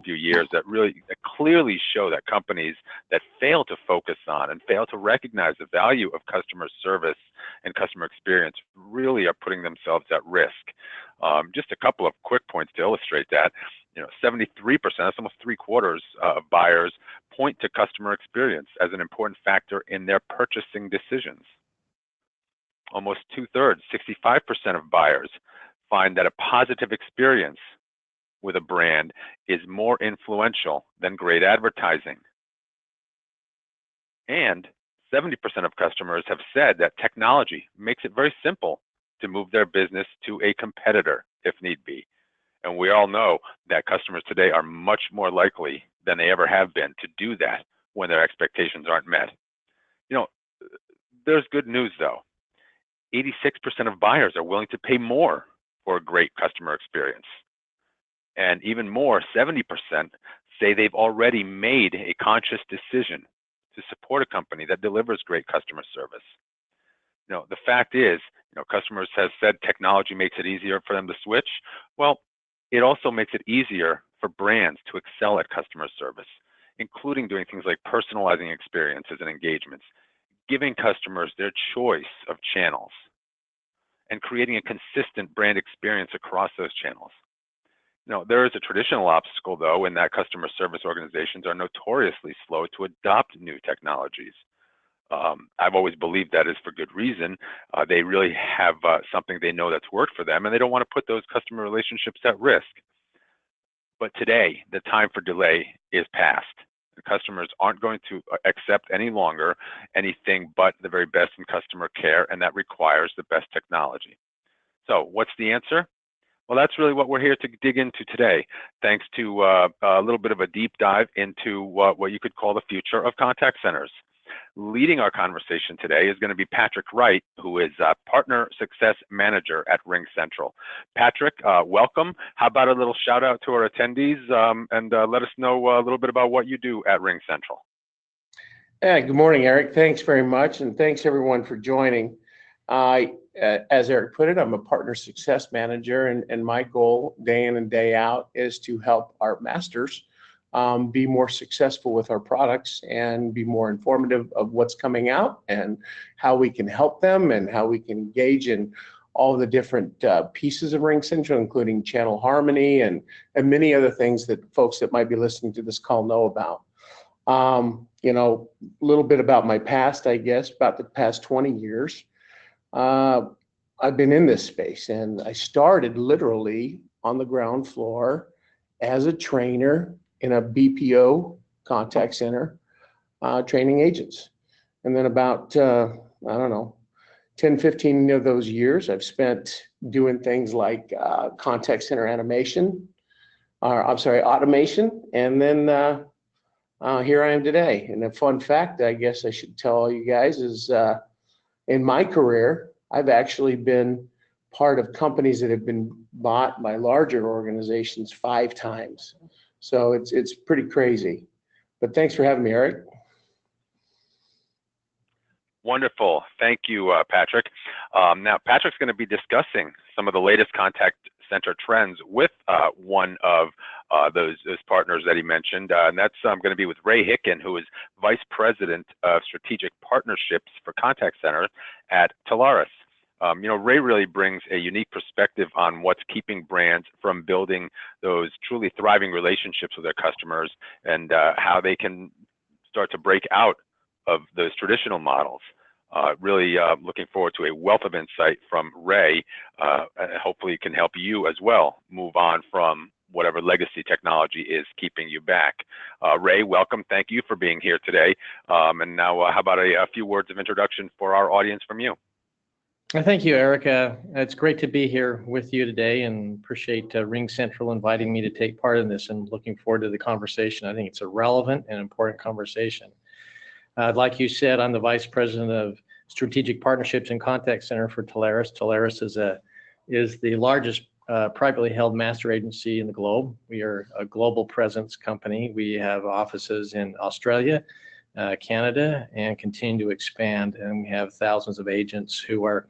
few years that clearly show that companies that fail to focus on and fail to recognize the value of customer service and customer experience really are putting themselves at risk. Just a couple of quick points to illustrate that. 73%, that's almost 3/4 of buyers, point to customer experience as an important factor in their purchasing decisions. Almost 2/3, 65% of buyers find that a positive experience with a brand is more influential than great advertising. And 70% of customers have said that technology makes it very simple to move their business to a competitor if need be. And we all know that customers today are much more likely than they ever have been to do that when their expectations aren't met. There's good news though. 86% of buyers are willing to pay more for a great customer experience. And even more, 70% say they've already made a conscious decision to support a company that delivers great customer service. The fact is, customers have said technology makes it easier for them to switch. Well, it also makes it easier for brands to excel at customer service, including doing things like personalizing experiences and engagements, giving customers their choice of channels, and creating a consistent brand experience across those channels. There is a traditional obstacle, though, in that customer service organizations are notoriously slow to adopt new technologies. I've always believed that is for good reason. They really have something they know that's worked for them, and they don't want to put those customer relationships at risk. But today, the time for delay is past. The customers aren't going to accept any longer anything but the very best in customer care, and that requires the best technology. So what's the answer? Well, that's really what we're here to dig into today, thanks to a little bit of a deep dive into what you could call the future of contact centers. Leading our conversation today is going to be Patrick Wright, who is Partner Success Manager at RingCentral. Patrick, welcome. How about a little shout out to our attendees and let us know a little bit about what you do at RingCentral. Yeah, good morning, Eric. Thanks very much, and thanks everyone for joining. As Eric put it, I'm a Partner Success Manager, and my goal day in and day out is to help our masters be more successful with our products and be more informative of what's coming out and how we can help them and how we can engage in all the different pieces of RingCentral, including channel harmony and many other things that folks that might be listening to this call know about. A little bit about my past, I guess, about the past 20 years. I've been in this space, and I started literally on the ground floor as a trainer in a BPO contact center, training agents. And then about, 10, 15 of those years, I've spent doing things like contact center automation. And then here I am today. And a fun fact, I guess I should tell all you guys is in my career, I've actually been part of companies that have been bought by larger organizations 5 times. So it's pretty crazy. But thanks for having me, Eric. Wonderful. Thank you, Patrick. Now, Patrick's going to be discussing some of the latest contact center trends with one of those partners that he mentioned, and that's going to be with Ray Hicken, who is Vice President of Strategic Partnerships for Contact Center at Telarus. Ray really brings a unique perspective on what's keeping brands from building those truly thriving relationships with their customers and how they can start to break out of those traditional models. Really looking forward to a wealth of insight from Ray. Hopefully it can help you as well move on from whatever legacy technology is keeping you back. Ray, welcome. Thank you for being here today. And now how about a few words of introduction for our audience from you? Thank you, Eric. It's great to be here with you today and appreciate RingCentral inviting me to take part in this and looking forward to the conversation. I think it's a relevant and important conversation. Like you said, I'm the Vice President of Strategic Partnerships and Contact Center for Telarus. Telarus is the largest privately held master agency in the globe. We are a global presence company. We have offices in Australia, Canada and continue to expand. And we have thousands of agents who are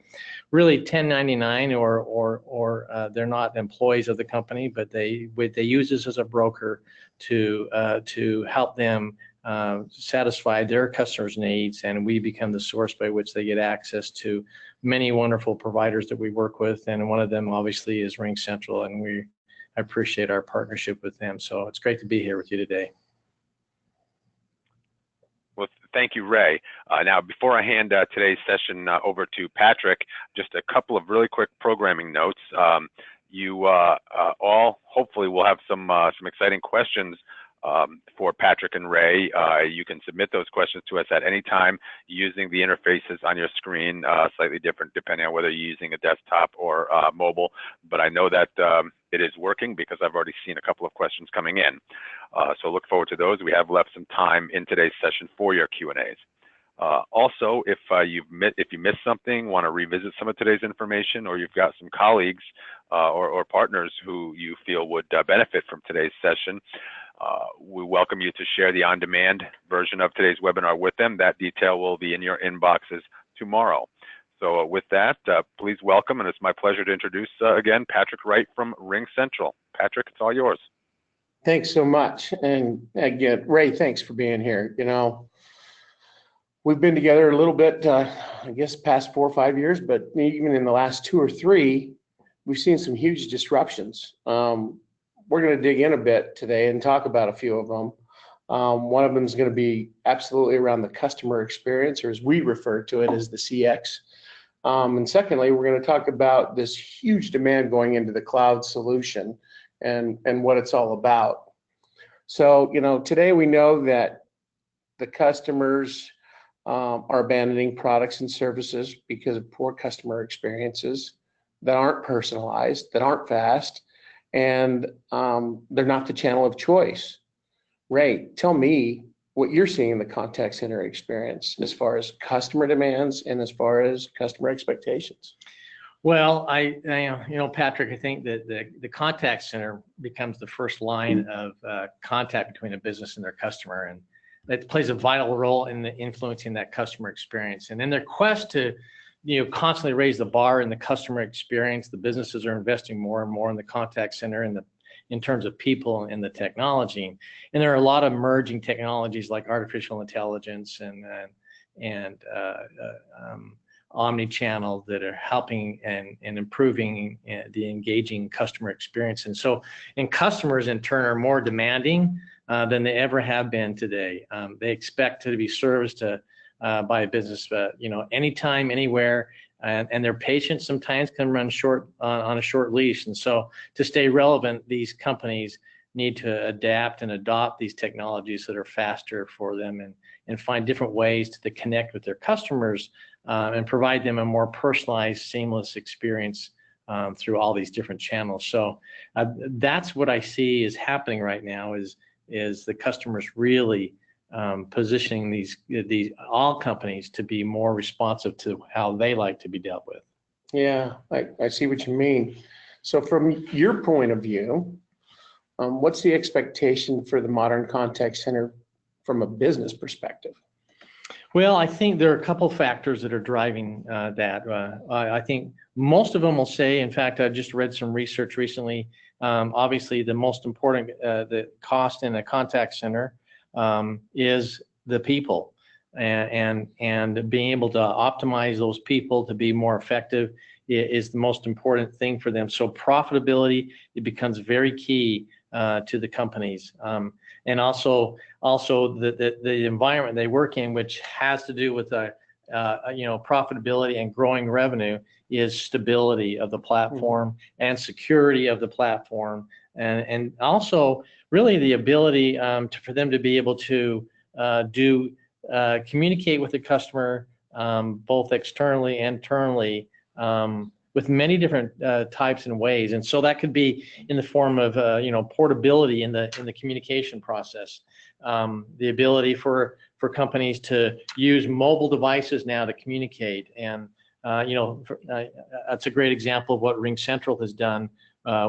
really 1099 or they're not employees of the company, but they use this as a broker to help them satisfy their customers' needs, and we become the source by which they get access to many wonderful providers that we work with, and one of them obviously is RingCentral, and we appreciate our partnership with them. So it's great to be here with you today. Well, thank you, Ray. Now, before I hand today's session over to Patrick, just a couple of really quick programming notes. You all hopefully will have some exciting questions for Patrick and Ray. You can submit those questions to us at any time using the interfaces on your screen, slightly different depending on whether you're using a desktop or mobile, but I know that it is working because I've already seen a couple of questions coming in. So look forward to those. We have left some time in today's session for your Q&As. Also, if you missed something, want to revisit some of today's information, or you've got some colleagues or partners who you feel would benefit from today's session, we welcome you to share the on-demand version of today's webinar with them. That detail will be in your inboxes tomorrow. So with that, please welcome, and it's my pleasure to introduce again Patrick Wright from RingCentral. Patrick, it's all yours. Thanks so much. And again, Ray, thanks for being here. You know, we've been together a little bit, I guess, past 4 or 5 years, but even in the last 2 or 3, we've seen some huge disruptions. We're going to dig in a bit today and talk about a few of them. One of them is going to be absolutely around the customer experience, or as we refer to it as the CX. And secondly, we're going to talk about this huge demand going into the cloud solution and what it's all about. So, you know, today we know that the customers are abandoning products and services because of poor customer experiences that aren't personalized, that aren't fast, and they're not the channel of choice. Ray, tell me what you're seeing in the contact center experience as far as customer demands and as far as customer expectations. Well, Patrick, I think that the contact center becomes the first line of contact between a business and their customer, and it plays a vital role in influencing that customer experience. And in their quest to constantly raise the bar in the customer experience, the businesses are investing more and more in the contact center and in terms of people and the technology. And there are a lot of emerging technologies like artificial intelligence and omni-channel that are helping and improving the engaging customer experience. And customers in turn are more demanding than they ever have been today. They expect to be serviced by a business, anytime, anywhere, and their patience sometimes can run short on a short leash. And so to stay relevant, these companies need to adapt and adopt these technologies that are faster for them and find different ways to connect with their customers and provide them a more personalized, seamless experience through all these different channels. So that's what I see is happening right now is the customers really positioning these all companies to be more responsive to how they like to be dealt with. Yeah, I see what you mean. So from your point of view, what's the expectation for the modern contact center from a business perspective? Well, I think there are a couple factors that are driving that. I think most of them will say, in fact, I just read some research recently, obviously the most important, the cost in a contact center is the people, and being able to optimize those people to be more effective is the most important thing for them. So profitability, it becomes very key to the companies, and also the environment they work in, which has to do with profitability and growing revenue, is stability of the platform and security of the platform, and also really the ability for them to be able to communicate with the customer both externally and internally with many different types and ways. And so that could be in the form of portability in the communication process, the ability for companies to use mobile devices now to communicate. And that's a great example of what RingCentral has done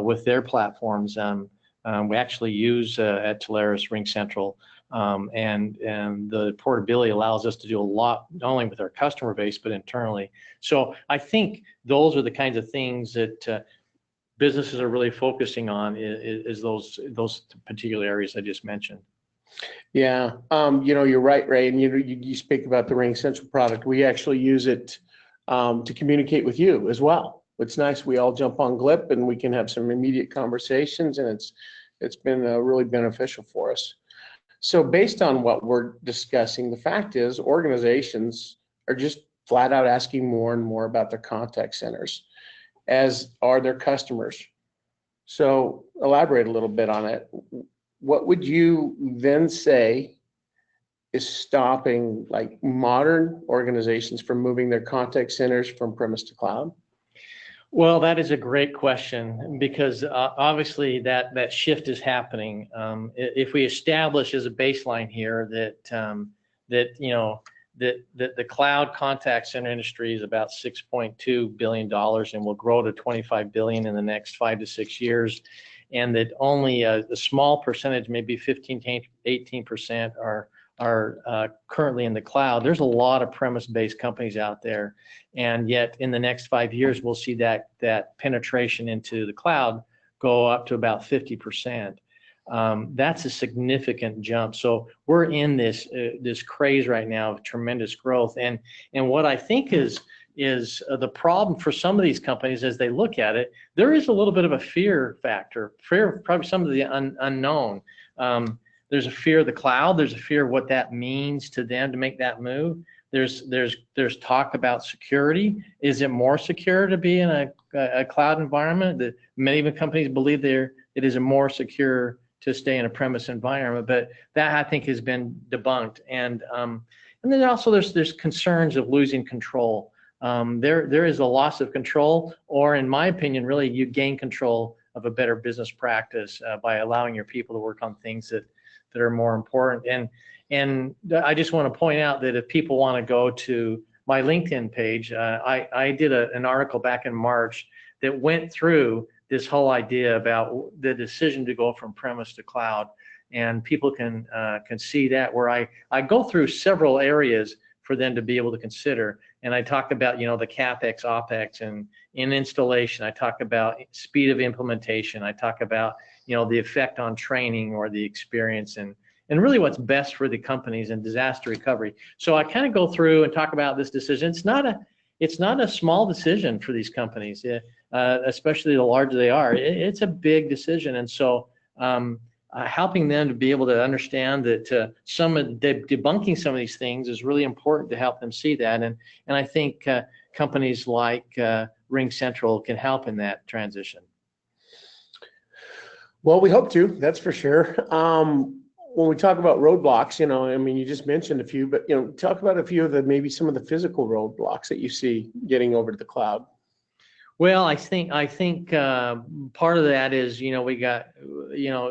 with their platforms. We actually use at Telarus RingCentral and the portability allows us to do a lot, not only with our customer base, but internally. So I think those are the kinds of things that businesses are really focusing on is those particular areas I just mentioned. Yeah, you're right, Ray, and you speak about the Ring Central product. We actually use it to communicate with you as well. It's nice. We all jump on Glip and we can have some immediate conversations, and it's been really beneficial for us. So based on what we're discussing, the fact is organizations are just flat out asking more and more about their contact centers, as are their customers. So elaborate a little bit on it. What would you then say is stopping like modern organizations from moving their contact centers from premise to cloud? Well, that is a great question, because obviously that shift is happening. If we establish as a baseline here that the cloud contact center industry is about $6.2 billion and will grow to $25 billion in the next 5 to 6 years, and that only a small percentage, maybe 15 to 18%, are currently in the cloud. There's a lot of premise-based companies out there, and yet in the next 5 years we'll see that penetration into the cloud go up to about 50%. That's a significant jump. So we're in this craze right now of tremendous growth, and what I think is the problem for some of these companies as they look at it, there is a little bit of a fear factor, fear of probably some of the unknown. There's a fear of the cloud. There's a fear of what that means to them to make that move. There's talk about security. Is it more secure to be in a cloud environment? That many of the companies believe it is more secure to stay in a premise environment, but that I think has been debunked. And then also there's concerns of losing control. There is a loss of control, or in my opinion, really you gain control of a better business practice by allowing your people to work on things that are more important. And I just want to point out that if people want to go to my LinkedIn page, I did an article back in March that went through this whole idea about the decision to go from premise to cloud, and people can see that, where I go through several areas for them to be able to consider. And I talk about, the CapEx, OpEx, and in installation. I talk about speed of implementation. I talk about, the effect on training or the experience, and really what's best for the companies in disaster recovery. So I kind of go through and talk about this decision. It's not a small decision for these companies, especially the larger they are. It's a big decision. And so helping them to be able to understand that debunking some of these things is really important to help them see that. And I think companies like Ring Central can help in that transition. Well, we hope to, that's for sure. When we talk about roadblocks, you just mentioned a few, but, talk about a few of maybe some of the physical roadblocks that you see getting over to the cloud. Well, I think part of that is, we got,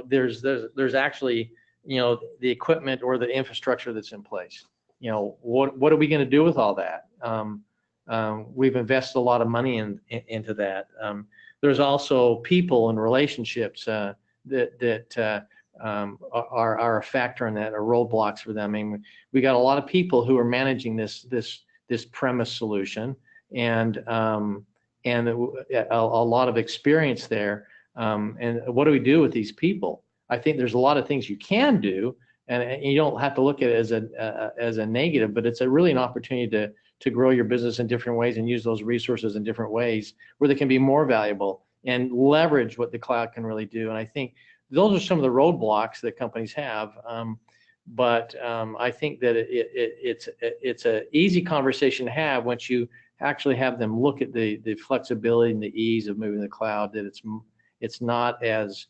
there's actually, the equipment or the infrastructure that's in place. What are we going to do with all that? We've invested a lot of money into that. There's also people and relationships that are a factor in that, or roadblocks for them. I mean, we got a lot of people who are managing this premise solution, and a lot of experience there. And what do we do with these people? I think there's a lot of things you can do, and you don't have to look at it as a negative, but it's really an opportunity to grow your business in different ways and use those resources in different ways where they can be more valuable and leverage what the cloud can really do. And I think those are some of the roadblocks that companies have. But I think that it's an easy conversation to have once you actually have them look at the flexibility and the ease of moving to the cloud, that it's not as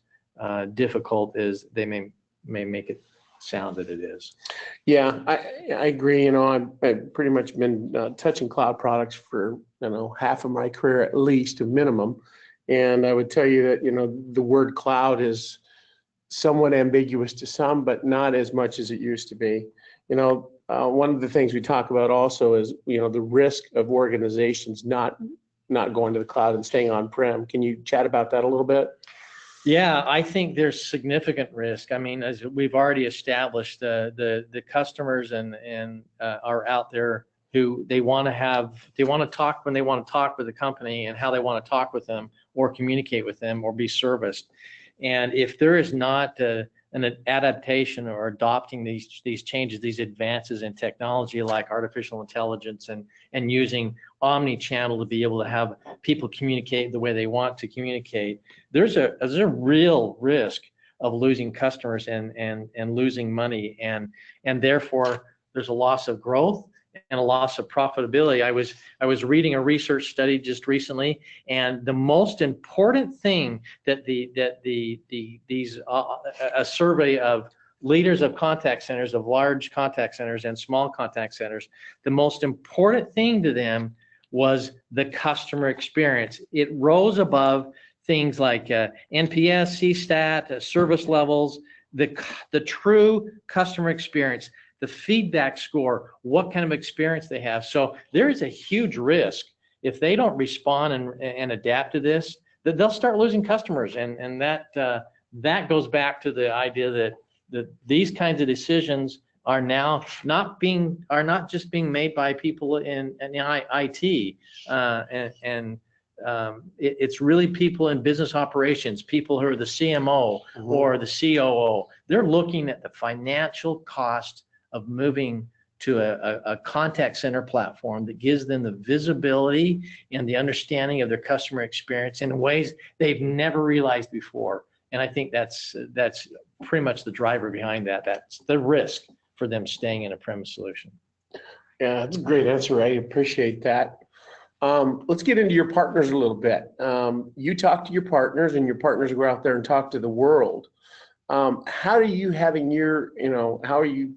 difficult as they may make it sound that it is. Yeah, I agree. I've pretty much been touching cloud products for half of my career, at least a minimum. And I would tell you that the word cloud is somewhat ambiguous to some, but not as much as it used to be. One of the things we talk about also is the risk of organizations not going to the cloud and staying on-prem. Can you chat about that a little bit? Yeah, I think there's significant risk. I mean, as we've already established, the customers and are out there who they want to talk when they want to talk with the company and how they want to talk with them or communicate with them or be serviced. And if there is not an adaptation or adopting these changes, these advances in technology like artificial intelligence and using omni-channel to be able to have people communicate the way they want to communicate, there's a real risk of losing customers and losing money, and therefore there's a loss of growth and a loss of profitability. I was reading a research study just recently, and the most important thing that a survey of leaders of contact centers, of large contact centers and small contact centers, the most important thing to them was the customer experience. It rose above things like NPS, CSAT, service levels, the true customer experience, the feedback score, what kind of experience they have. So there is a huge risk if they don't respond and adapt to this, that they'll start losing customers. And that goes back to the idea that these kinds of decisions are now not just being made by people in IT, it's really people in business operations, people who are the CMO or the COO. They're looking at the financial cost of moving to a contact center platform that gives them the visibility and the understanding of their customer experience in ways they've never realized before. And I think that's pretty much the driver behind that. That's the risk for them staying in a premise solution. Yeah, that's a great answer. I appreciate that. Let's get into your partners a little bit. You talk to your partners, and your partners go out there and talk to the world. How are you having how are you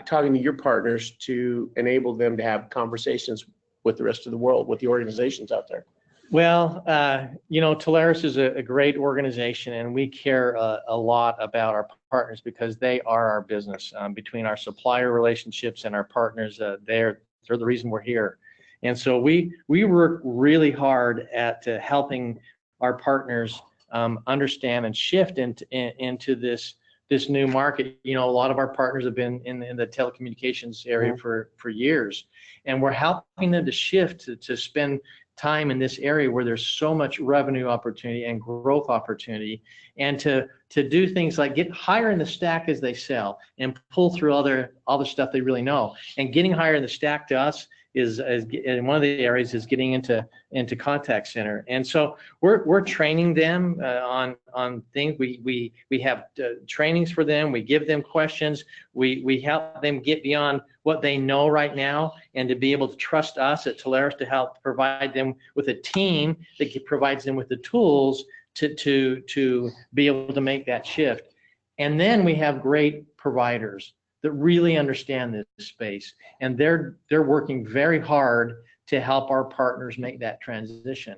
talking to your partners to enable them to have conversations with the rest of the world, with the organizations out there? Well, Telarus is a great organization, and we care a lot about our partners because they are our business. Between our supplier relationships and our partners, they're the reason we're here. And so we work really hard at helping our partners understand and shift into this new market. A lot of our partners have been in the telecommunications area for years, and we're helping them to shift to spend time in this area where there's so much revenue opportunity and growth opportunity, and to do things like get higher in the stack as they sell and pull through all the stuff they really know. And getting higher in the stack to us is in one of the areas is getting into contact center. And so we're training them on things. We have trainings for them. We give them questions. We help them get beyond what they know right now, and to be able to trust us at Telarus to help provide them with a team that provides them with the tools to be able to make that shift. And then we have great providers that really understand this space, and they're working very hard to help our partners make that transition.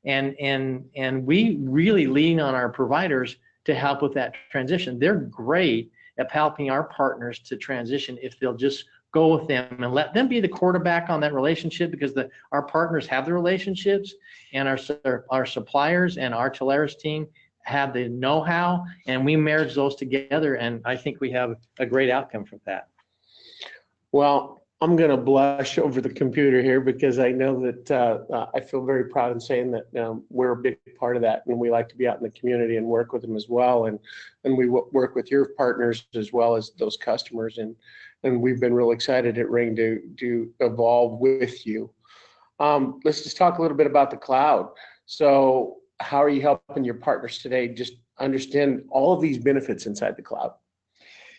And we really lean on our providers to help with that transition. They're great at helping our partners to transition if they'll just go with them and let them be the quarterback on that relationship, because our partners have the relationships, and our suppliers and our Telarus team have the know-how, and we marriage those together, and I think we have a great outcome from that. Well, I'm going to blush over the computer here because I know that I feel very proud in saying that we're a big part of that, and we like to be out in the community and work with them as well, and we work with your partners as well as those customers, and we've been real excited at Ring to evolve with you. Let's just talk a little bit about the cloud. So how are you helping your partners today just understand all of these benefits inside the cloud?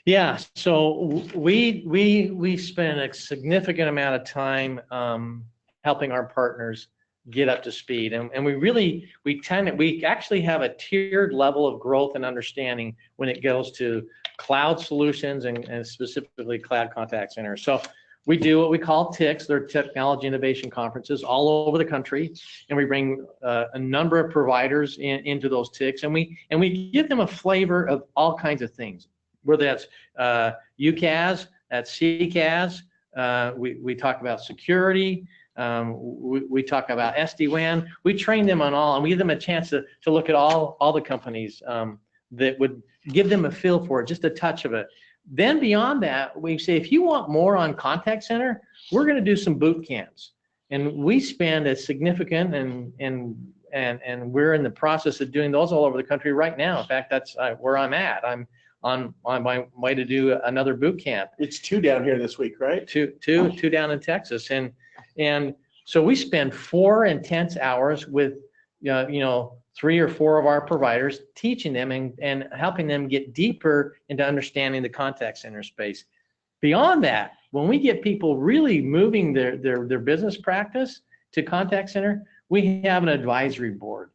Yeah, so we spend a significant amount of time helping our partners get up to speed, and we actually have a tiered level of growth and understanding when it goes to cloud solutions and specifically cloud contact centers. So we do what we call TICs. They're technology innovation conferences all over the country, and we bring a number of providers into those TICs, and we give them a flavor of all kinds of things, whether that's UCaaS, that's CCaaS. We talk about security. We talk about SD-WAN. We train them on all, and we give them a chance to look at all the companies that would give them a feel for it, just a touch of it. Then beyond that, we say, if you want more on contact center, we're going to do some boot camps. And we spend a significant, and we're in the process of doing those all over the country right now. In fact, that's where I'm at. I'm on my way to do another boot camp. It's 2 down here this week, right? Two down in Texas. And so we spend 4 intense hours with, 3 or 4 of our providers, teaching them and helping them get deeper into understanding the contact center space. Beyond that, when we get people really moving their business practice to contact center, we have an advisory board.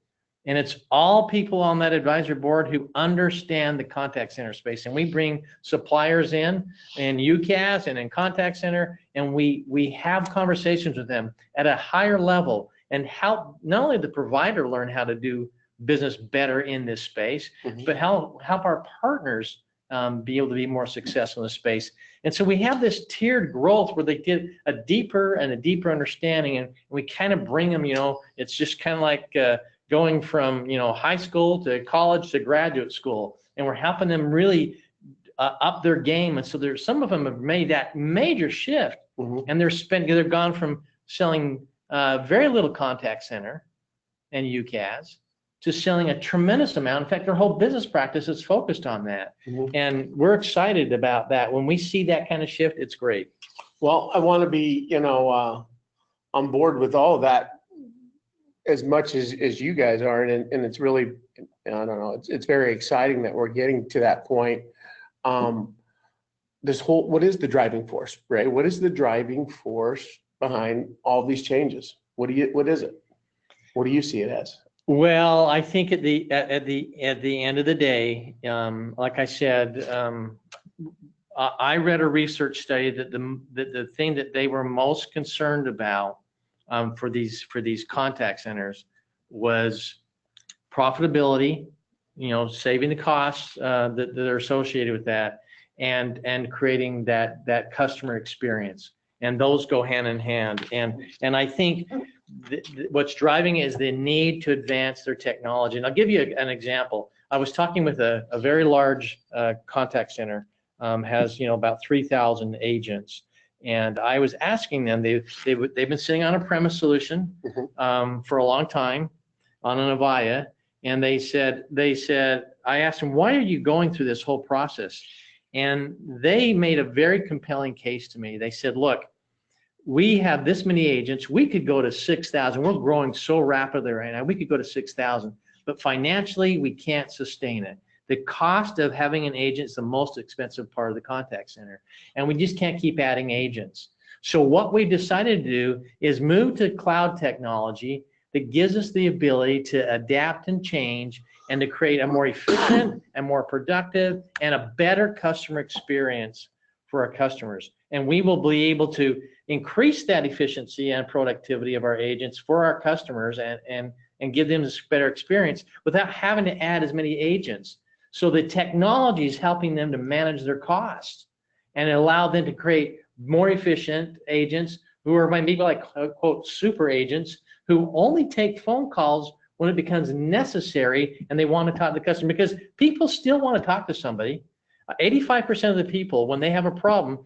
And it's all people on that advisory board who understand the contact center space. And we bring suppliers in UCaaS and in contact center, and we have conversations with them at a higher level and help not only the provider learn how to do business better in this space, but help our partners be able to be more successful in this space. And so we have this tiered growth where they get a deeper and a deeper understanding, and we kind of bring them, it's just kind of like going from high school to college to graduate school, and we're helping them really up their game. And so there's some of them have made that major shift, and they've gone from selling very little contact center and UCaaS to selling a tremendous amount. In fact, their whole business practice is focused on that. And we're excited about that. When we see that kind of shift, it's great. Well, I want to be, on board with all of that as much as you guys are. And it's really, I don't know, it's very exciting that we're getting to that point. What is the driving force, Ray? What is the driving force behind all these changes? What is it? What do you see it as? Well, I think at the end of the day, like I said, I read a research study that the thing that they were most concerned about for these contact centers was profitability, saving the costs that are associated with that, and creating that customer experience, and those go hand in hand. And I think what's driving is the need to advance their technology. And I'll give you an example. I was talking with a very large contact center, has about 3,000 agents, and I was asking them. They've been sitting on a premise solution for a long time on an Avaya, and they said I asked them, why are you going through this whole process? And they made a very compelling case to me. They said, look, we have this many agents. We could go to 6,000. We're growing so rapidly right now. We could go to 6,000, but financially we can't sustain it. The cost of having an agent is the most expensive part of the contact center, and we just can't keep adding agents. So what we decided to do is move to cloud technology that gives us the ability to adapt and change and to create a more efficient and more productive and a better customer experience for our customers. And we will be able to increase that efficiency and productivity of our agents for our customers and give them this better experience without having to add as many agents. So the technology is helping them to manage their costs and allow them to create more efficient agents who are maybe like, quote, super agents who only take phone calls when it becomes necessary and they want to talk to the customer, because people still want to talk to somebody. 85% of the people, when they have a problem,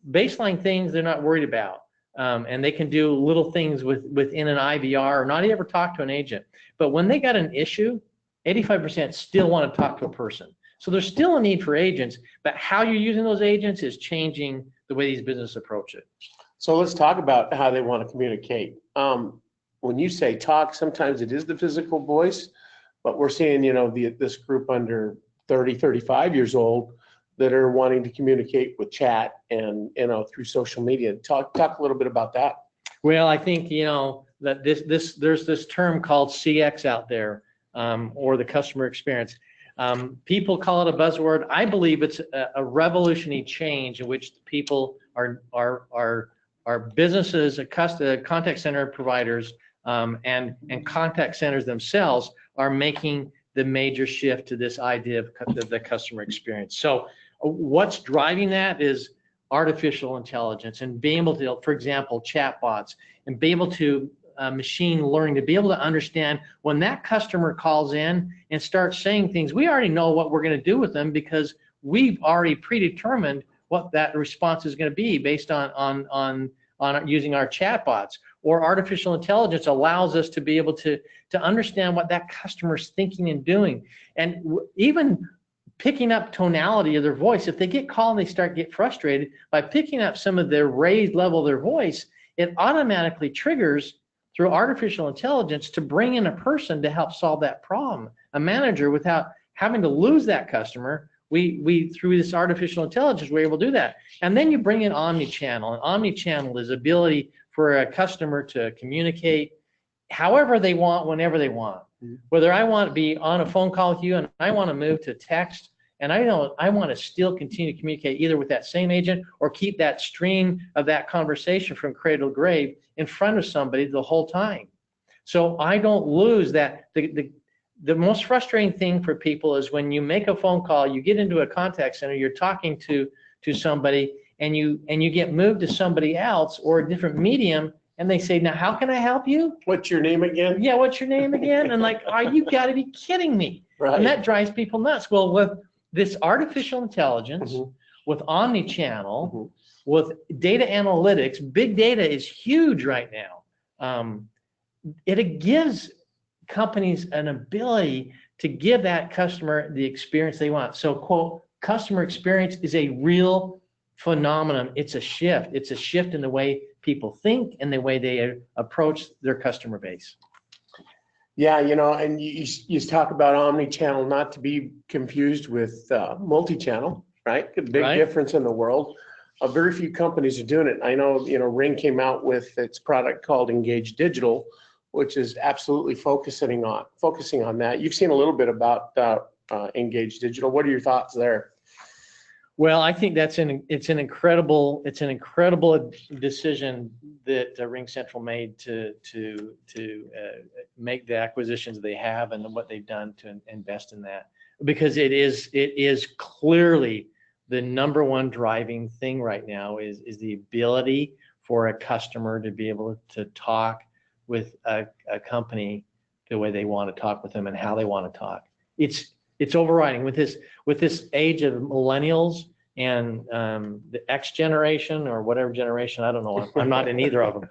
baseline things they're not worried about, and they can do little things within an IVR or not ever talk to an agent. But when they got an issue, 85% still want to talk to a person. So there's still a need for agents, but how you're using those agents is changing the way these businesses approach it. So let's talk about how they want to communicate. When you say talk, sometimes it is the physical voice, but we're seeing, this group under 30, 35 years old that are wanting to communicate with chat and, through social media. Talk a little bit about that. Well, I think, that there's this term called CX out there, or the customer experience. People call it a buzzword. I believe it's a revolutionary change in which people are businesses, contact center providers, and contact centers themselves are making the major shift to this idea of the customer experience. So what's driving that is artificial intelligence and being able to, for example, chatbots, and be able to machine learning to be able to understand when that customer calls in and starts saying things, we already know what we're going to do with them because we've already predetermined what that response is going to be based on using our chatbots. Or artificial intelligence allows us to be able to understand what that customer's thinking and doing, and even picking up tonality of their voice. If they get called and they get frustrated, by picking up some of their raised level of their voice, it automatically triggers through artificial intelligence to bring in a person to help solve that problem, a manager, without having to lose that customer. We through this artificial intelligence, we're able to do that. And then you bring in omni-channel, and omni-channel is ability for a customer to communicate however they want, whenever they want. Whether I want to be on a phone call with you and I want to move to text, and I want to still continue to communicate either with that same agent or keep that stream of that conversation from cradle to grave in front of somebody the whole time. So I don't lose that. The most frustrating thing for people is when you make a phone call, you get into a contact center, you're talking to somebody, and you get moved to somebody else or a different medium, and they say, now how can I help you? What's your name again? Yeah, what's your name again? And like, oh, you got to be kidding me. Right. And that drives people nuts. Well, with this artificial intelligence, with omni-channel, with data analytics, big data is huge right now. It gives companies an ability to give that customer the experience they want. So, quote, customer experience is a real phenomenon. It's a shift. It's a shift in the way people think and the way they approach their customer base. Yeah, and you talk about omni-channel, not to be confused with multi-channel, right? A big difference in the world. Very few companies are doing it. I know, Ring came out with its product called Engage Digital, which is absolutely focusing on that. You've seen a little bit about Engage Digital. What are your thoughts there? Well, I think it's an incredible decision that RingCentral made to make the acquisitions they have and what they've done to invest in that, because it is clearly the number one driving thing right now is the ability for a customer to be able to talk with a company the way they want to talk with them and how they want to talk. It's overriding with this age of millennials and the X generation or whatever generation, I don't know. I'm not in either of them.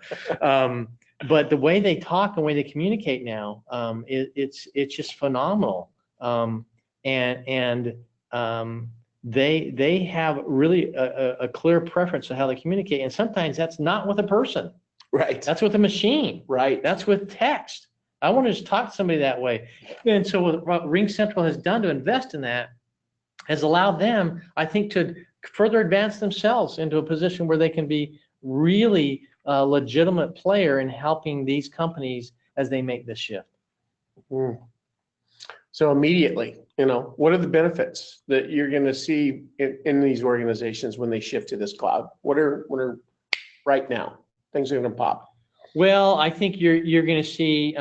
But the way they talk and the way they communicate now, it's just phenomenal. They have really a clear preference of how they communicate, and sometimes that's not with a person. Right. That's with a machine. Right. That's with text. I want to just talk to somebody that way. And so what RingCentral has done to invest in that has allowed them, I think, to further advance themselves into a position where they can be really a legitimate player in helping these companies as they make this shift. So immediately, what are the benefits that you're going to see in these organizations when they shift to this cloud? What are right now things are going to pop? Well, I think you're going to see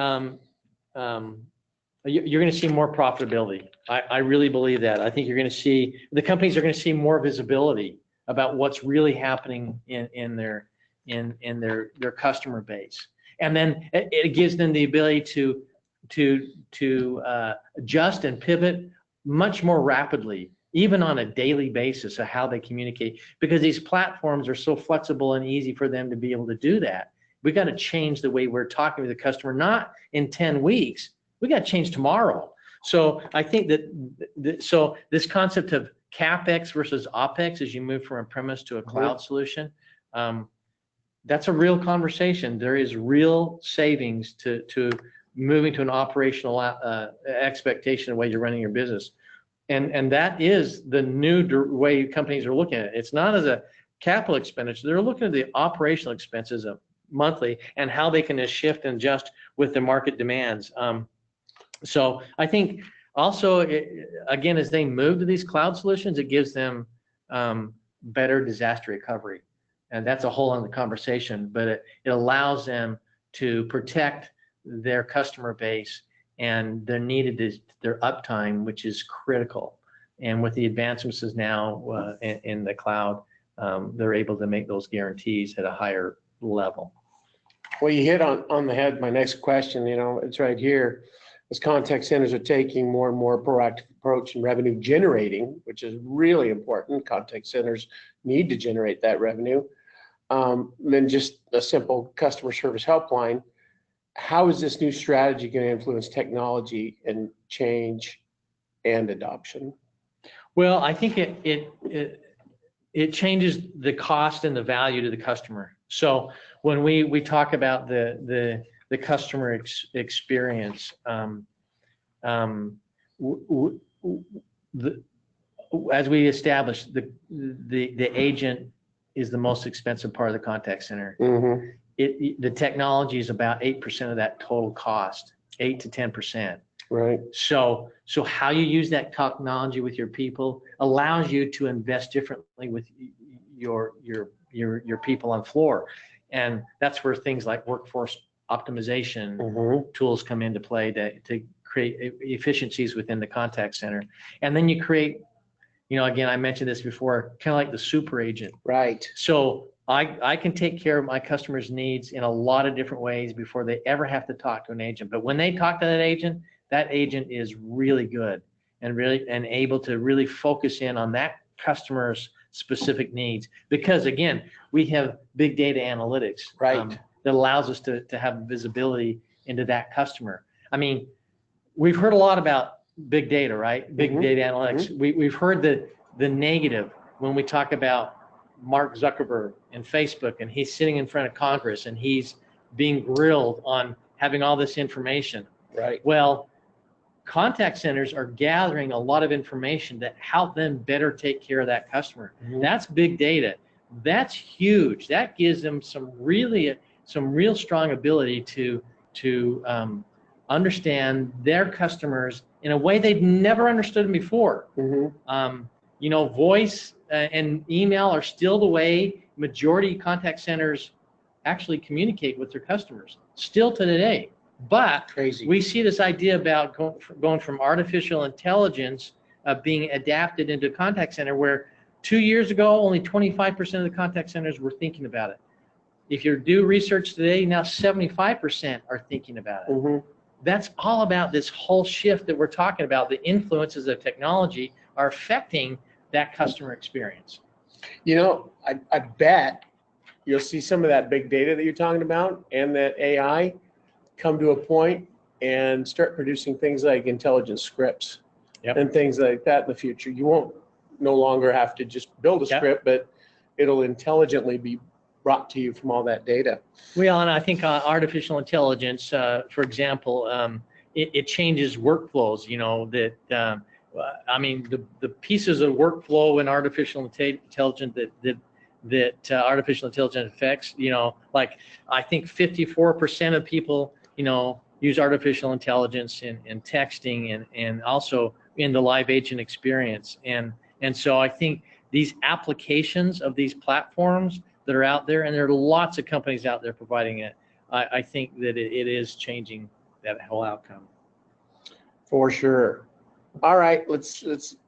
you're going to see more profitability. I really believe that. I think you're going to see the companies are going to see more visibility about what's really happening in their customer base, and then it gives them the ability to adjust and pivot much more rapidly, even on a daily basis, of how they communicate, because these platforms are so flexible and easy for them to be able to do that. We got to change the way we're talking to the customer, not in 10 weeks. We got to change tomorrow. So I think that so this concept of CapEx versus OpEx as you move from a premise to a cloud solution, that's a real conversation. There is real savings to moving to an operational expectation of the way you're running your business. And that is the new way companies are looking at it. It's not as a capital expenditure. They're looking at the operational expenses of monthly and how they can shift and adjust with the market demands. So I think also, again, as they move to these cloud solutions, it gives them better disaster recovery. And that's a whole other conversation, but it allows them to protect their customer base and their uptime, which is critical. And with the advancements now in the cloud, they're able to make those guarantees at a higher level. Well, you hit on the head my next question. It's right here. As contact centers are taking more and more proactive approach in revenue generating, which is really important. Contact centers need to generate that revenue. Than just a simple customer service helpline. How is this new strategy going to influence technology and change and adoption? Well, I think it changes the cost and the value to the customer. So when we talk about the customer experience, as we established, the agent is the most expensive part of the contact center. Mm-hmm. The technology is about 8% of that total cost, 8 to 10%. Right. So how you use that technology with your people allows you to invest differently with your people on floor, and that's where things like workforce optimization Mm-hmm. tools come into play to create efficiencies within the contact center. And then you create, again, I mentioned this before, kind of like the super agent. Right. So I can take care of my customers' needs in a lot of different ways before they ever have to talk to an agent. But when they talk to that agent is really good and able to really focus in on that customer's specific needs. Because again, we have big data analytics, right, that allows us to have visibility into that customer. I mean, we've heard a lot about big data, right? Big Mm-hmm. data analytics. Mm-hmm. We've heard the negative when we talk about Mark Zuckerberg and Facebook, and he's sitting in front of Congress and he's being grilled on having all this information. Right. Well, contact centers are gathering a lot of information to help them better take care of that customer. Mm-hmm. That's big data. That's huge. That gives them some real strong ability to understand their customers in a way they've never understood them before. Mm-hmm. Voice and email are still the way majority contact centers actually communicate with their customers, still to today. But Crazy. We see this idea about going from artificial intelligence being adapted into a contact center, where 2 years ago, only 25% of the contact centers were thinking about it. If you do research today, now 75% are thinking about it. Mm-hmm. That's all about this whole shift that we're talking about. The influences of technology are affecting that customer experience. I bet you'll see some of that big data that you're talking about and that AI come to a point and start producing things like intelligent scripts. Yep. And things like that in the future. You won't no longer have to just build a Yep. script, but it'll intelligently be brought to you from all that data. Well, and I think artificial intelligence, for example, it changes workflows. The pieces of workflow in artificial intelligence that artificial intelligence affects. Like I think 54% of people, use artificial intelligence in texting and also in the live agent experience. And so I think these applications of these platforms that are out there, and there are lots of companies out there providing it, I think that it is changing that whole outcome. For sure. All right,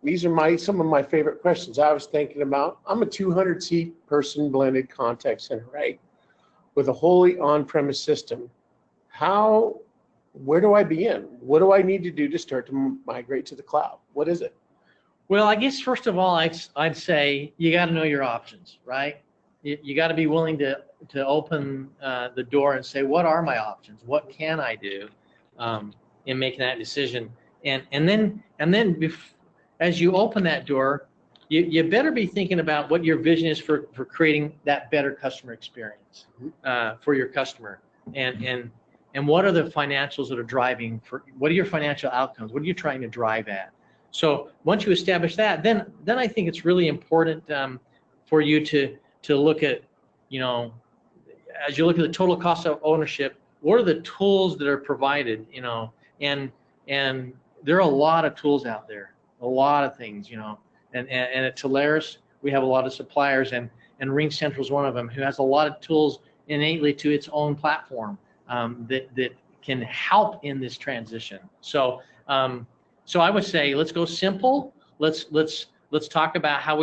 these are some of my favorite questions I was thinking about. I'm a 200-seat person blended contact center, right? With a wholly on-premise system. Where do I begin? What do I need to do to start to migrate to the cloud? What is it? Well, I guess first of all, I'd say you got to know your options, right? You got to be willing to open the door and say, what are my options? What can I do in making that decision? And then as you open that door, you better be thinking about what your vision is for creating that better customer experience for your customer, and what are the financials that are driving what are your financial outcomes? What are you trying to drive at? So once you establish that, then I think it's really important for you to look at, as you look at the total cost of ownership, what are the tools that are provided, and there are a lot of tools out there, a lot of things, and at Telarus, we have a lot of suppliers, and RingCentral is one of them, who has a lot of tools innately to its own platform that can help in this transition. So I would say, let's go simple. Let's talk about how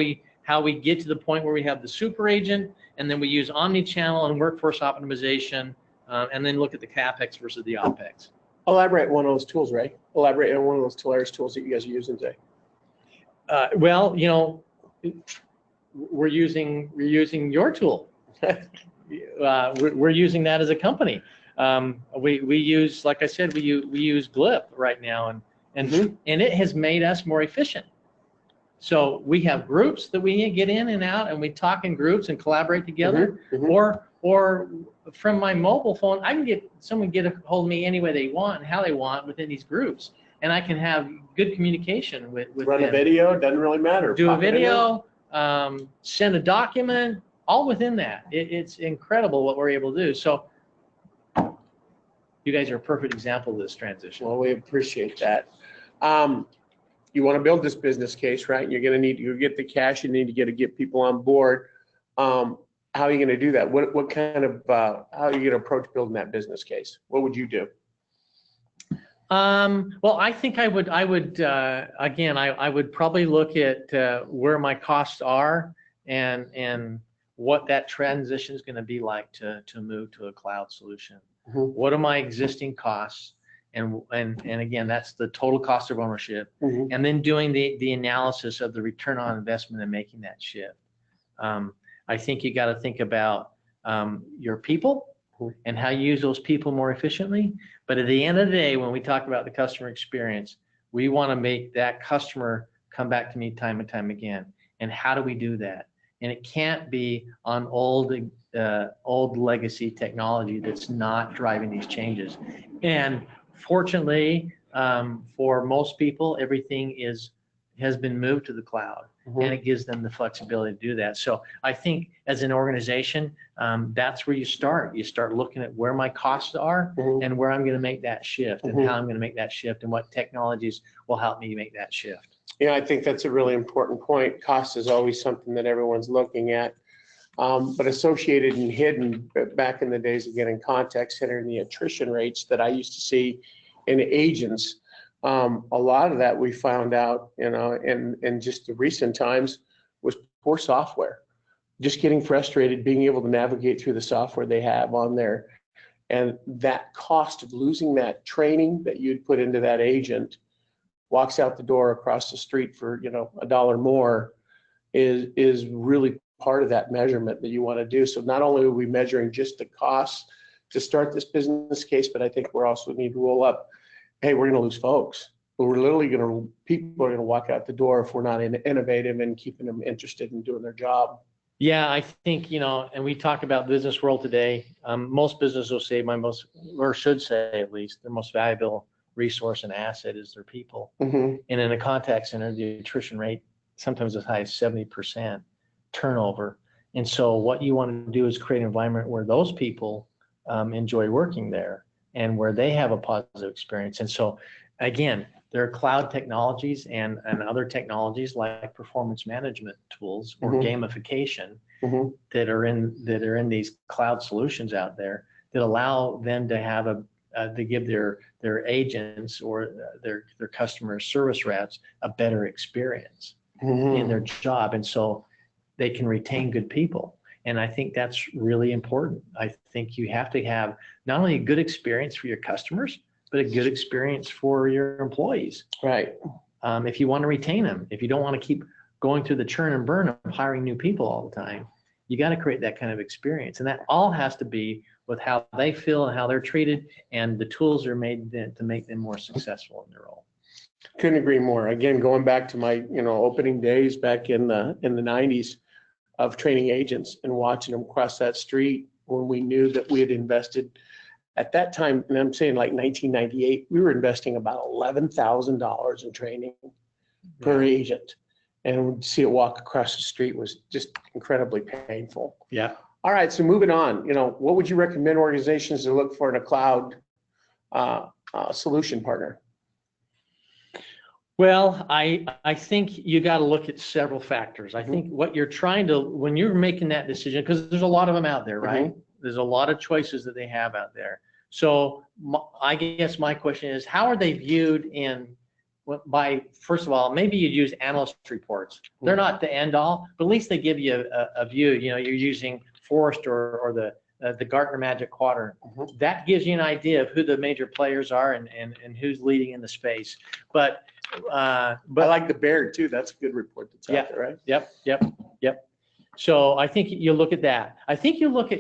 how we get to the point where we have the super agent, and then we use omni-channel and workforce optimization, and then look at the CapEx versus the OpEx. Elaborate on one of those tools, Ray. Elaborate on one of those Telarus tools that you guys are using today. Well, you know, we're using your tool. We're using that as a company. We use, like I said, we use Glip right now, and it has made us more efficient. So we have groups that we get in and out, and we talk in groups and collaborate together. Or from my mobile phone, I can get someone get a hold of me any way they want and how they want within these groups, and I can have good communication with Run them. a video, doesn't really matter. Do a video, send a document, all within that. It's incredible what we're able to do. So you guys are a perfect example of this transition. Well, we appreciate that. You want to build this business case, right? You're going to need to get the cash. You need to get people on board. How are you going to do that? What kind of how are you going to approach building that business case? What would you do? Well, I think I would again, I would probably look at where my costs are and what that transition is going to be like to move to a cloud solution. What are my existing costs? And again, that's the total cost of ownership, and then doing the analysis of the return on investment and making that shift. I think you got to think about your people and how you use those people more efficiently. But at the end of the day, when we talk about the customer experience, we want to make that customer come back to me time and time again. And how do we do that? And it can't be on old legacy technology that's not driving these changes. And fortunately, for most people, everything has been moved to the cloud, and it gives them the flexibility to do that. So I think as an organization, that's where you start. You start looking at where my costs are and where I'm going to make that shift, and how I'm going to make that shift, and what technologies will help me make that shift. Yeah, I think that's a really important point. Cost is always something that everyone's looking at. But associated and hidden back in the days of getting contact center and the attrition rates that I used to see in agents, a lot of that we found out, you know, in just the recent times was poor software. Just getting frustrated, being able to navigate through the software they have on there. And that cost of losing that training that you'd put into that agent walks out the door across the street for, you know, $1 more is really part of that measurement that you want to do. So not only are we measuring just the costs to start this business case, but I think we're also need to roll up, hey, we're going to lose folks. We're literally people are going to walk out the door if we're not innovative and keeping them interested in doing their job. Yeah, I think, you know, and we talk about business world today. Most businesses will say or should say at least, their most valuable resource and asset is their people. And in a contact center, the attrition rate sometimes as high as 70% turnover. And so what you want to do is create an environment where those people enjoy working there and where they have a positive experience. And so again, there are cloud technologies and other technologies like performance management tools or gamification that are in these cloud solutions out there that allow them to have to give their agents or their customer service reps a better experience in their job. And so they can retain good people. And I think that's really important. I think you have to have not only a good experience for your customers, but a good experience for your employees. Right. If you want to retain them, if you don't want to keep going through the churn and burn of hiring new people all the time, you got to create that kind of experience. And that all has to be with how they feel and how they're treated, and the tools are made to make them more successful in their role. Couldn't agree more. Again, going back to my, you know, opening days back in the 90s of training agents and watching them cross that street when we knew that we had invested at that time, and I'm saying like 1998, we were investing about $11,000 in training per agent. And to see it walk across the street was just incredibly painful. Yeah. All right, so moving on, you know, what would you recommend organizations to look for in a cloud solution partner? Well, I think you got to look at several factors. I think what you're trying to, when you're making that decision, because there's a lot of them out there, right? There's a lot of choices that they have out there. So I guess my question is, how are they viewed in first of all, maybe you'd use analyst reports. They're not the end all, but at least they give you a view. You know, you're using Forrester or the Gartner Magic Quadrant. That gives you an idea of who the major players are and who's leading in the space. But I like the Baird too. That's a good report that's out there, right? Yep. So I think you look at that. I think you look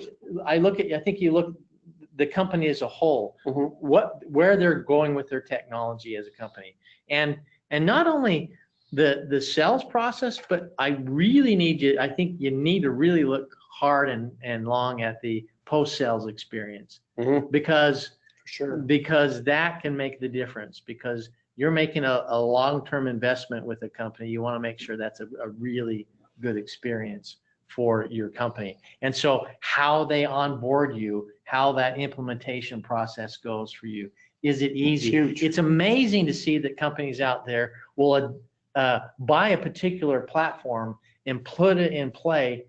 the company as a whole, where they're going with their technology as a company, and not only the sales process, but I think you need to really look hard and long at the post-sales experience, because that can make the difference, because you're making a long-term investment with a company. You want to make sure that's a really good experience for your company. And so how they onboard you, how that implementation process goes for you. Is it easy? It's amazing to see that companies out there will buy a particular platform and put it in play,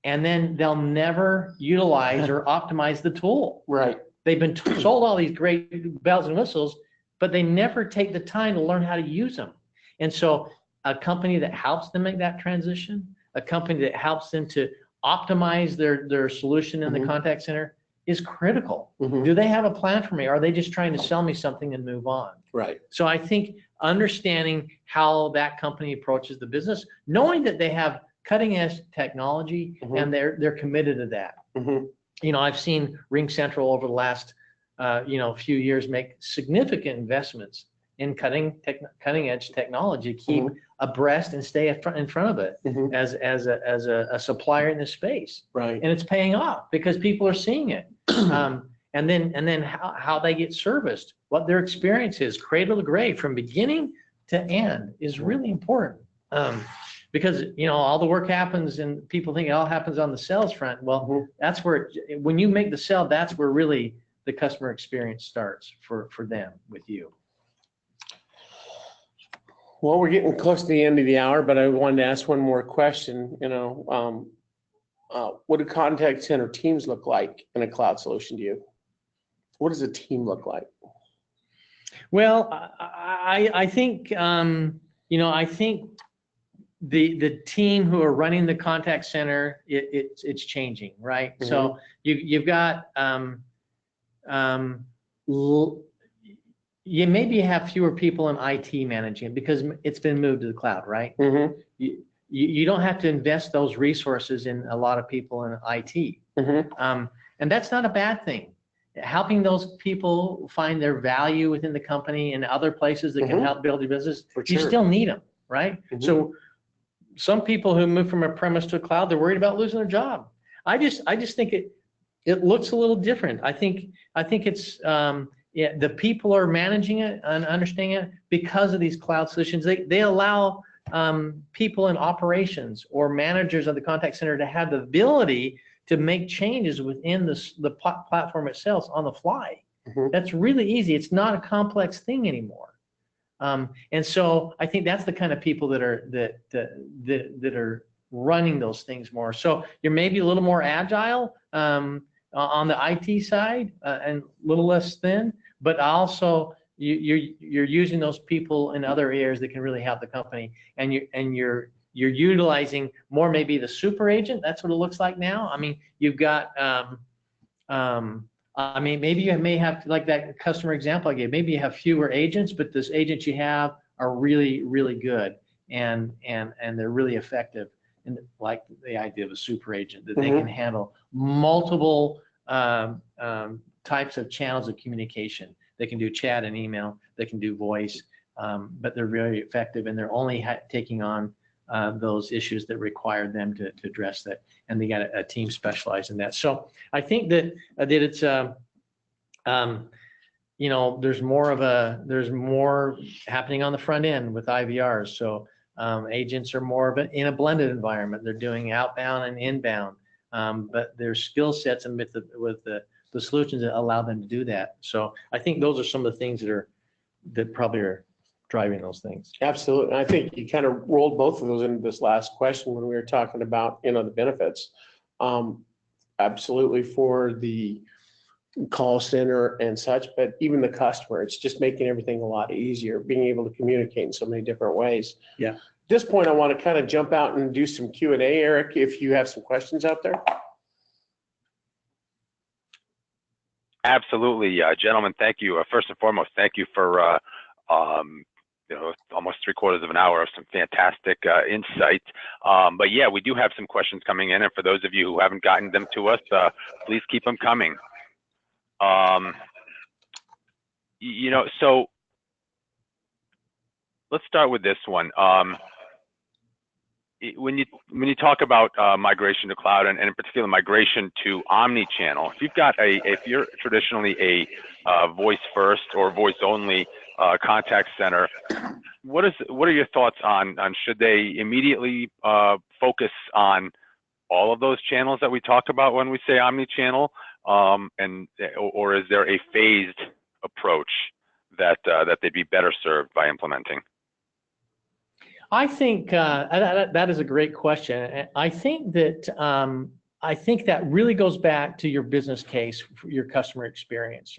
and then they'll never utilize or optimize the tool. Right. They've been sold all these great bells and whistles, but they never take the time to learn how to use them. And so a company that helps them make that transition, a company that helps them to optimize their solution in the contact center is critical. Do they have a plan for me? Or are they just trying to sell me something and move on? Right. So I think understanding how that company approaches the business, knowing that they have cutting edge technology and they're committed to that. You know, I've seen RingCentral over the last few years make significant investments in cutting edge technology, keep abreast and stay in front of it as a supplier in this space. Right. And it's paying off because people are seeing it. And then how they get serviced, what their experience is, cradle to grave, from beginning to end, is really important. Because all the work happens and people think it all happens on the sales front. Well, that's where when you make the sale, that's where really the customer experience starts for them with you. Well, we're getting close to the end of the hour, but I wanted to ask one more question. What do contact center teams look like in a cloud solution to you? What does a team look like? Well, I think I think the team who are running the contact center, it's changing, right? So you've got you maybe have fewer people in IT managing it because it's been moved to the cloud, right? You don't have to invest those resources in a lot of people in IT. And that's not a bad thing. Helping those people find their value within the company and other places that can help build your business, you still need them, right? So some people who move from a premise to a cloud, they're worried about losing their job. I just think it looks a little different. I think it's the people are managing it and understanding it because of these cloud solutions. They allow people in operations or managers of the contact center to have the ability to make changes within the platform itself on the fly. That's really easy. It's not a complex thing anymore. And so I think that's the kind of people that are running those things more. So you're maybe a little more agile on the IT side and a little less thin, but also you're using those people in other areas that can really help the company, and you're utilizing more maybe the super agent. That's what it looks like now. I mean, you've got maybe you may have, like that customer example I gave, maybe you have fewer agents, but this agents you have are really, really good and they're really effective. And like the idea of a super agent, that they can handle multiple types of channels of communication. They can do chat and email, they can do voice, but they're very effective, and they're only taking on those issues that require them to address that, and they got a team specialized in that. So I think that it's there's more happening on the front end with IVRs. So agents are more of in a blended environment. They're doing outbound and inbound, but their skill sets and with the solutions that allow them to do that. So I think those are some of the things that probably are driving those things. Absolutely. I think you kind of rolled both of those into this last question when we were talking about, the benefits. Absolutely, for the call center and such, but even the customer, it's just making everything a lot easier, being able to communicate in so many different ways. Yeah. At this point, I want to kind of jump out and do some Q&A, Eric, if you have some questions out there. Absolutely, gentlemen. Thank you. First and foremost, thank you for almost 3/4 of an hour of some fantastic insight. But yeah, we do have some questions coming in, and for those of you who haven't gotten them to us, please keep them coming. So let's start with this one. When you talk about migration to cloud, and in particular migration to omni-channel, if you're traditionally a voice first or voice only contact center, what are your thoughts on should they immediately focus on all of those channels that we talk about when we say omni-channel, or is there a phased approach that they'd be better served by implementing? I think that is a great question. I think that really goes back to your business case, for your customer experience.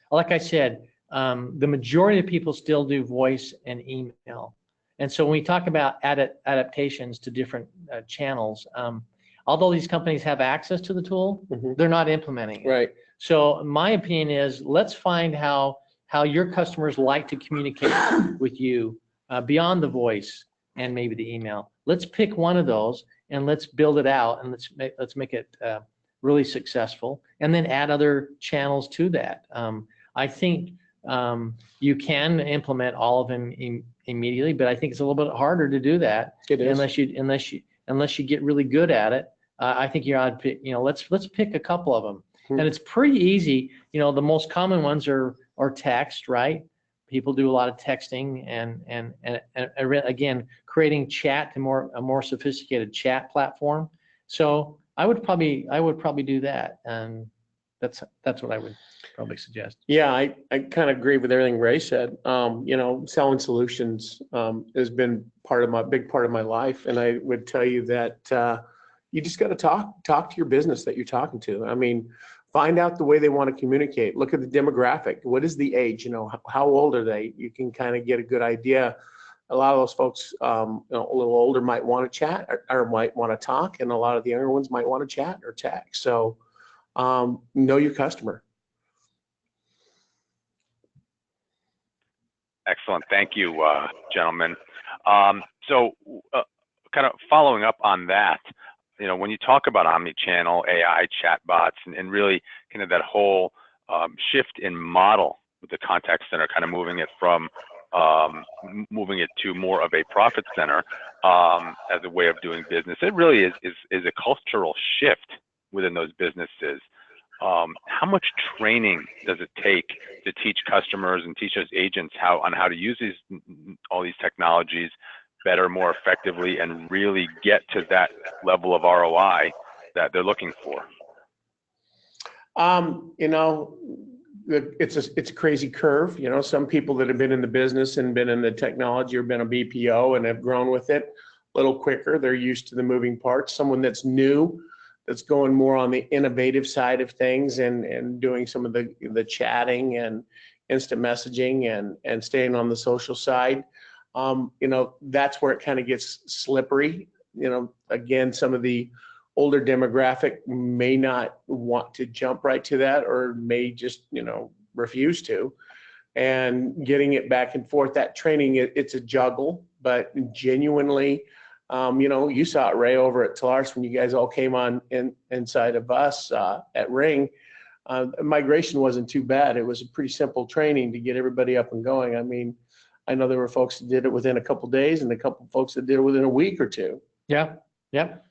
Like I said, the majority of people still do voice and email, and so when we talk about adaptations to different channels, although these companies have access to the tool, they're not implementing it. Right. So my opinion is, let's find how your customers like to communicate with you beyond the voice and maybe the email. Let's pick one of those and let's build it out, and let's make it really successful, and then add other channels to that. I think you can implement all of them immediately, but I think it's a little bit harder to do that. It is. Unless you get really good at it. I think you ought to pick, let's pick a couple of them. And it's pretty easy. The most common ones are text, right? People do a lot of texting, and again, creating chat to a more sophisticated chat platform. So I would probably do that, and that's what I would probably suggest. Yeah, I kind of agree with everything Ray said. Selling solutions has been big part of my life, and I would tell you that you just got to talk to your business that you're talking to. I mean, find out the way they want to communicate. Look at the demographic. What is the age? How old are they? You can kind of get a good idea. A lot of those folks, a little older, might want to chat or might want to talk, and a lot of the younger ones might want to chat or text. So, know your customer. Excellent. Thank you, gentlemen. So kind of following up on that, when you talk about omni-channel, AI, chatbots, and really kind of that whole shift in model with the contact center, kind of moving it to more of a profit center as a way of doing business, it really is a cultural shift within those businesses. How much training does it take to teach customers and teach us agents on how to use all these technologies better, more effectively, and really get to that level of ROI that they're looking for? It's a crazy curve. Some people that have been in the business and been in the technology or been a BPO and have grown with it a little quicker, they're used to the moving parts. Someone that's new, that's going more on the innovative side of things and doing some of the chatting and instant messaging and staying on the social side. That's where it kind of gets slippery. Again, some of the older demographic may not want to jump right to that, or may just, refuse to. And getting it back and forth, that training, it's a juggle, but genuinely, you saw it, Ray, over at Telarus when you guys all came on inside of us at Ring. Migration wasn't too bad. It was a pretty simple training to get everybody up and going. I mean, I know there were folks that did it within a couple of days, and a couple of folks that did it within a week or two. Yeah. Yep.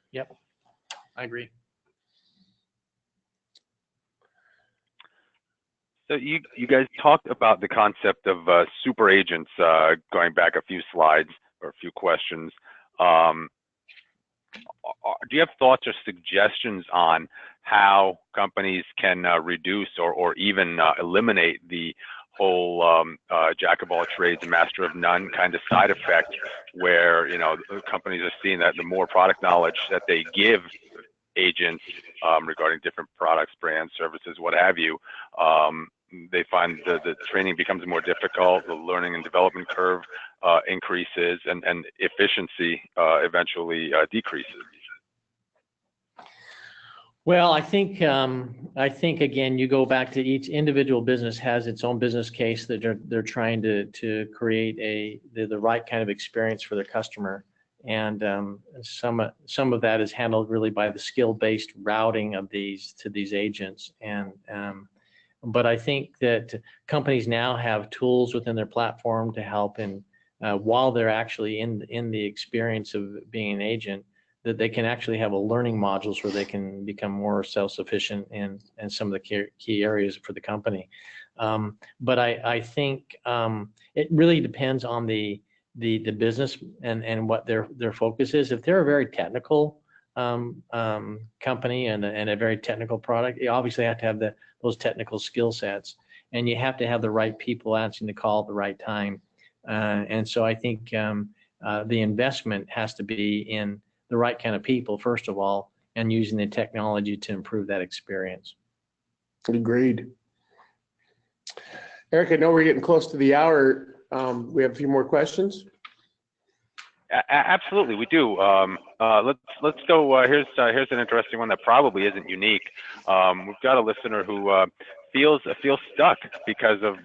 I agree. So you guys talked about the concept of super agents going back a few slides or a few questions. Do you have thoughts or suggestions on how companies can reduce or even eliminate the whole jack of all trades and master of none kind of side effect, where companies are seeing that the more product knowledge that they give agents regarding different products, brands, services, what have you. They find the training becomes more difficult, the learning and development curve increases, and efficiency eventually decreases. Well, I think again, you go back to each individual business has its own business case that they're trying to create the right kind of experience for their customer, and some of that is handled really by the skill-based routing of these agents, and but I think that companies now have tools within their platform to help in while they're actually in the experience of being an agent, that they can actually have a learning modules where they can become more self-sufficient in some of the key areas for the company. But I think it really depends on the business and what their focus is. If they're a very technical company and a very technical product, you obviously have to have those technical skill sets, and you have to have the right people answering the call at the right time. And so I think the investment has to be in the right kind of people, first of all, and using the technology to improve that experience. Agreed. Eric, I know we're getting close to the hour. We have a few more questions. Absolutely, we do. Let's go. Here's an interesting one that probably isn't unique. We've got a listener who feels stuck because of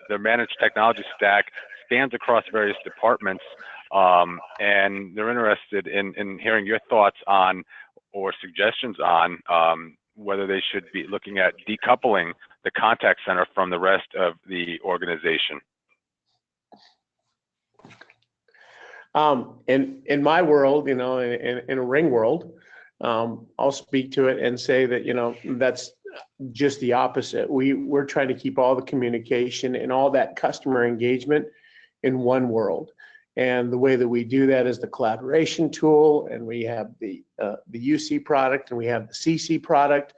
their managed technology stack spans across various departments, and they're interested in hearing your thoughts on or suggestions on whether they should be looking at decoupling the contact center from the rest of the organization. In my world, in a ring world, I'll speak to it and say that, that's just the opposite. We're trying to keep all the communication and all that customer engagement in one world. And the way that we do that is the collaboration tool, and we have the UC product, and we have the CC product,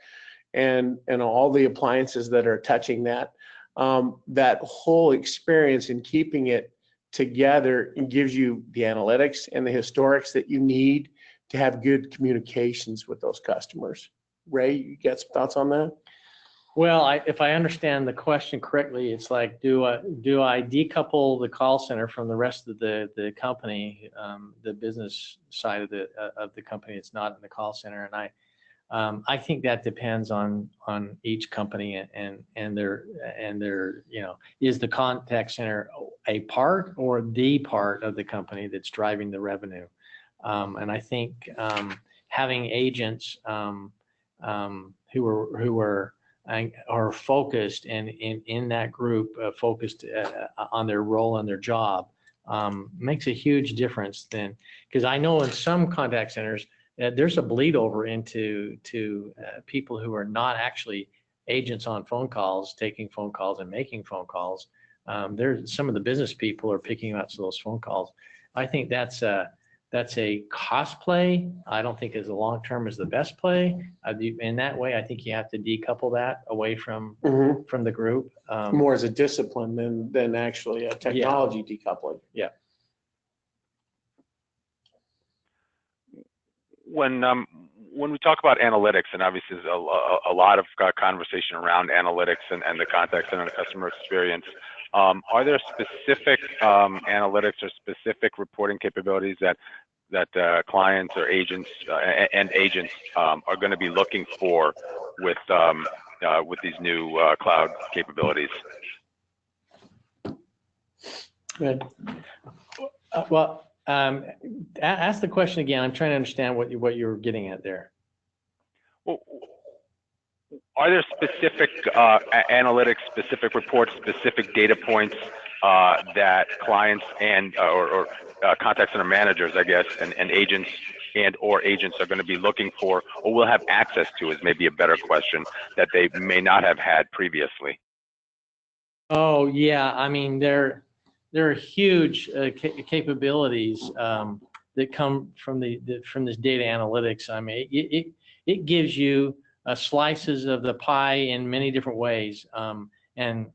and all the appliances that are touching that. That whole experience in keeping it together gives you the analytics and the historics that you need to have good communications with those customers. Ray, you got some thoughts on that? Well, if I understand the question correctly, it's like, do I decouple the call center from the rest of the company, the business side of the company? It's not in the call center, and I think that depends on each company and their is the contact center a part or the part of the company that's driving the revenue, and I think having agents who are focused and in that group focused on their role and their job makes a huge difference. Then, because I know in some contact centers there's a bleed over into people who are not actually agents on phone calls, taking phone calls and making phone calls. There's some of the business people are picking up those phone calls. I think that's a cost play. I don't think as a long term is the best play. In that way, I think you have to decouple that away from the group. More as a discipline than actually a technology decoupling. Yeah. When we talk about analytics, and obviously there's a lot of conversation around analytics and the contact center and the customer experience, are there specific analytics or specific reporting capabilities that clients or agents are going to be looking for with these new cloud capabilities? Good. Well, ask the question again. I'm trying to understand what you're getting at there. Well, are there specific analytics, specific reports, specific data points that clients and or contact center managers, I guess, and agents or agents are going to be looking for, or will have access to, is maybe a better question, that they may not have had previously? Oh yeah, I mean there are huge capabilities that come from this data analytics. I mean it gives you slices of the pie in many different ways, and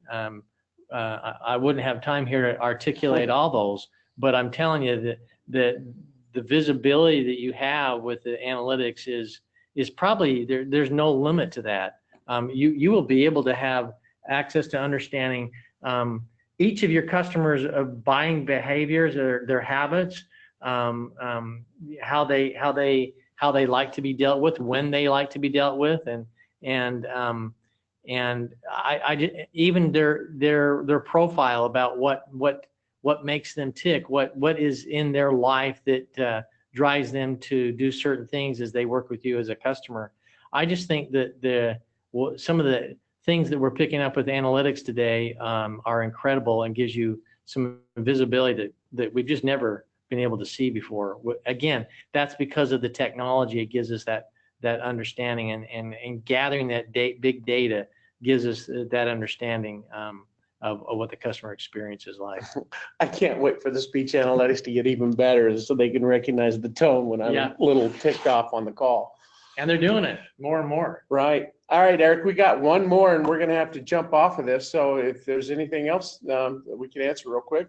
I wouldn't have time here to articulate all those, but I'm telling you that the visibility that you have with the analytics is probably there's no limit to that. You will be able to have access to understanding each of your customers' buying behaviors, their habits, how they like to be dealt with, when they like to be dealt with, and even their profile about what makes them tick, what is in their life that drives them to do certain things as they work with you as a customer. I just think that some of the things that we're picking up with analytics today are incredible and gives you some visibility that we've just never been able to see before. Again, that's because of the technology. It gives us that understanding, and gathering that big data gives us that understanding of what the customer experience is like. I can't wait for the speech analytics to get even better so they can recognize the tone when I'm a little ticked off on the call. And they're doing it more and more. Right. All right, Eric, we got one more and we're going to have to jump off of this. So if there's anything else that we can answer real quick.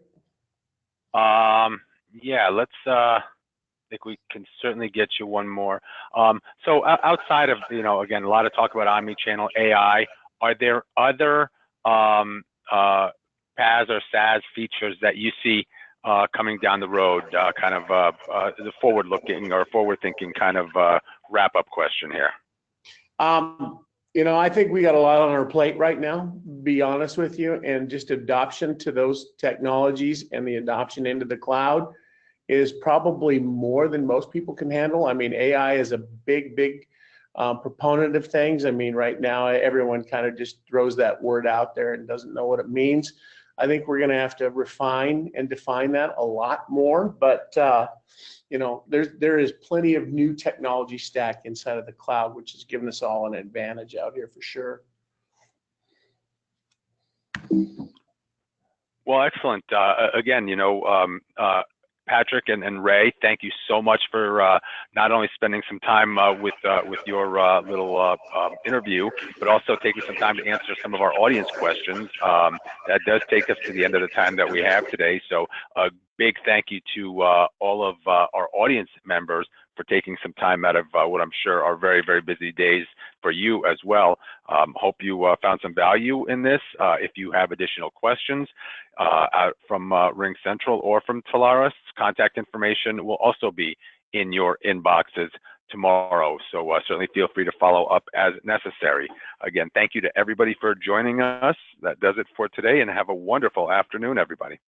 Yeah, let's, I think we can certainly get you one more. So outside of, again, a lot of talk about omni-channel AI, are there other PaaS or SaaS features that you see coming down the road, kind of the forward-looking or forward-thinking kind of wrap-up question here? I think we got a lot on our plate right now, be honest with you, and just adoption to those technologies and the adoption into the cloud is probably more than most people can handle. I mean, AI is a big proponent of things. I mean, right now, everyone kind of just throws that word out there and doesn't know what it means. I think we're going to have to refine and define that a lot more, but there is plenty of new technology stack inside of the cloud, which has given us all an advantage out here for sure. Well, excellent. Again, Patrick and Ray, thank you so much for not only spending some time with your little interview, but also taking some time to answer some of our audience questions. That does take us to the end of the time that we have today. So a big thank you to all of our audience members for taking some time out of what I'm sure are very, very busy days for you as well. Hope you found some value in this. If you have additional questions out from Ring Central or from Telarus, contact information will also be in your inboxes tomorrow. So certainly feel free to follow up as necessary. Again, thank you to everybody for joining us. That does it for today, and have a wonderful afternoon, everybody.